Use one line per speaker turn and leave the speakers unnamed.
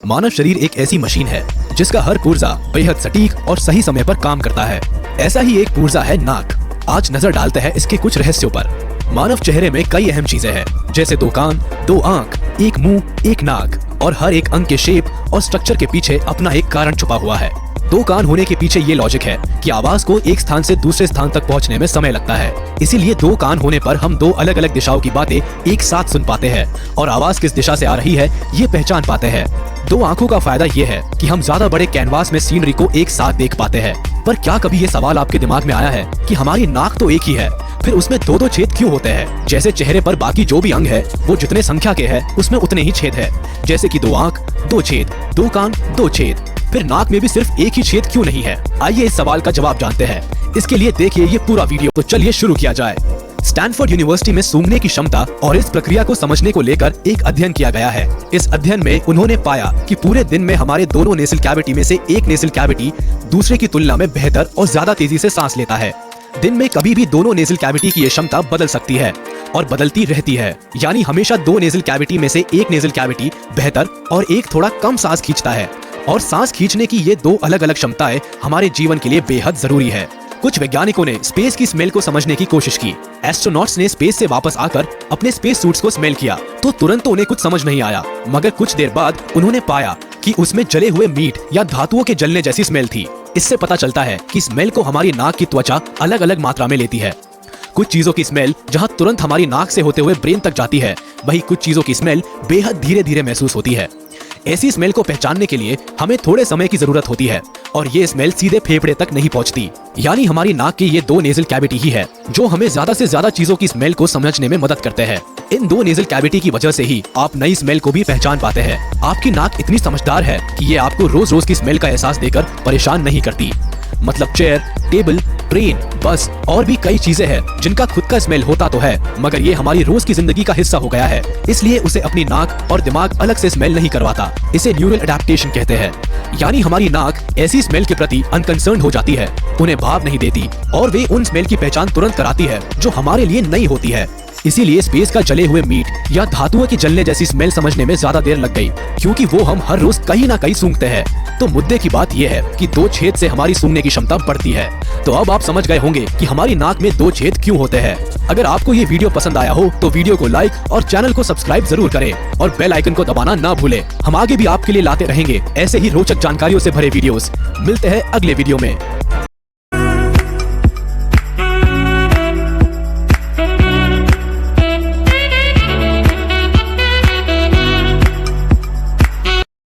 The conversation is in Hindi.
मानव शरीर एक ऐसी मशीन है जिसका हर पुर्जा बेहद सटीक और सही समय पर काम करता है। ऐसा ही एक पुर्जा है नाक। आज नजर डालते हैं इसके कुछ रहस्यों पर। मानव चेहरे में कई अहम चीजें हैं, जैसे 2 कान, 2 आंख, 1 मुंह, 1 नाक, और हर एक अंग के शेप और स्ट्रक्चर के पीछे अपना एक कारण छुपा हुआ है। 2 कान होने के पीछे ये लॉजिक है कि आवाज को एक स्थान से दूसरे स्थान तक पहुंचने में समय लगता है। इसीलिए 2 कान होने पर हम 2 अलग अलग दिशाओं की बातें एक साथ सुन पाते हैं और आवाज किस दिशा से आ रही है ये पहचान पाते हैं। 2 आंखों का फायदा ये है कि हम ज्यादा बड़े कैनवास में सीनरी को एक साथ देख पाते हैं। पर क्या कभी ये सवाल आपके दिमाग में आया है कि हमारी नाक तो एक ही है, फिर उसमें 2-2 छेद क्यों होते हैं? जैसे चेहरे पर बाकी जो भी अंग है वो जितने संख्या के हैं उसमें उतने ही छेद है। जैसे कि 2 आंख 2 छेद, 2 कान 2 छेद, फिर नाक में भी सिर्फ एक ही छेद क्यों नहीं है? आइए इस सवाल का जवाब जानते हैं। इसके लिए देखिए ये पूरा वीडियो। तो चलिए शुरू किया जाए। स्टैनफोर्ड यूनिवर्सिटी में सूंघने की क्षमता और इस प्रक्रिया को समझने को लेकर एक अध्ययन किया गया है। इस अध्ययन में उन्होंने पाया कि पूरे दिन में हमारे दोनों नेसल कैविटी में से एक नेसल कैविटी दूसरे की तुलना में बेहतर और ज्यादा तेजी से सांस लेता है। दिन में कभी भी दोनों नेसल कैविटी की ये क्षमता बदल सकती है और बदलती रहती है, यानी हमेशा 2 नेसल कैविटी में से एक नेसल कैविटी बेहतर और एक थोड़ा कम सांस खींचता है। और सांस खींचने की ये 2 अलग अलग क्षमताएं हमारे जीवन के लिए बेहद जरूरी है। कुछ वैज्ञानिकों ने स्पेस की स्मेल को समझने की कोशिश की। एस्ट्रोनॉट्स ने स्पेस से वापस आकर अपने स्पेस सूट्स को स्मेल किया तो तुरंत तो उन्हें कुछ समझ नहीं आया, मगर कुछ देर बाद उन्होंने पाया कि उसमें जले हुए मीट या धातुओं के जलने जैसी स्मेल थी। इससे पता चलता है कि स्मेल को हमारी नाक की त्वचा अलग अलग मात्रा में लेती है। कुछ चीजों की स्मेल जहां तुरंत हमारी नाक से होते हुए ब्रेन तक जाती है, वहीं कुछ चीजों की स्मेल बेहद धीरे धीरे महसूस होती है। ऐसी स्मेल को पहचानने के लिए हमें थोड़े समय की जरूरत होती है और ये स्मेल सीधे फेफड़े तक नहीं पहुंचती। यानी हमारी नाक की ये 2 नेजल कैविटी ही है जो हमें ज्यादा से ज्यादा चीजों की स्मेल को समझने में मदद करते हैं। इन 2 नेजल कैविटी की वजह से ही आप नई स्मेल को भी पहचान पाते हैं। आपकी नाक इतनी समझदार है कि ये आपको रोज रोज की स्मेल का एहसास देकर परेशान नहीं करती। मतलब चेयर, टेबल, ट्रेन, बस और भी कई चीजें हैं जिनका खुद का स्मेल होता तो है, मगर ये हमारी रोज की जिंदगी का हिस्सा हो गया है। इसलिए उसे अपनी नाक और दिमाग अलग से स्मेल नहीं करवाता। इसे न्यूरल अडैप्टेशन कहते हैं। यानी हमारी नाक ऐसी स्मेल के प्रति अनकंसर्न हो जाती है, उन्हें भाव नहीं देती और वे उन स्मेल की पहचान तुरंत कराती है जो हमारे लिए नई होती है। इसीलिए स्पेस का जले हुए मीट या धातुओं के जलने जैसी स्मेल समझने में ज्यादा देर लग गई, क्योंकि वो हम हर रोज कहीं ना कहीं सूंघते हैं। तो मुद्दे की बात यह है कि 2 छेद से हमारी सूंघने की क्षमता बढ़ती है। तो अब आप समझ गए होंगे कि हमारी नाक में 2 छेद क्यों होते हैं। अगर आपको ये वीडियो पसंद आया हो तो वीडियो को लाइक और चैनल को सब्सक्राइब जरूर करें और बेल आइकन को दबाना ना भूलें। हम आगे भी आपके लिए लाते रहेंगे ऐसे ही रोचक जानकारियों से भरे वीडियोस। मिलते हैं अगले वीडियो में।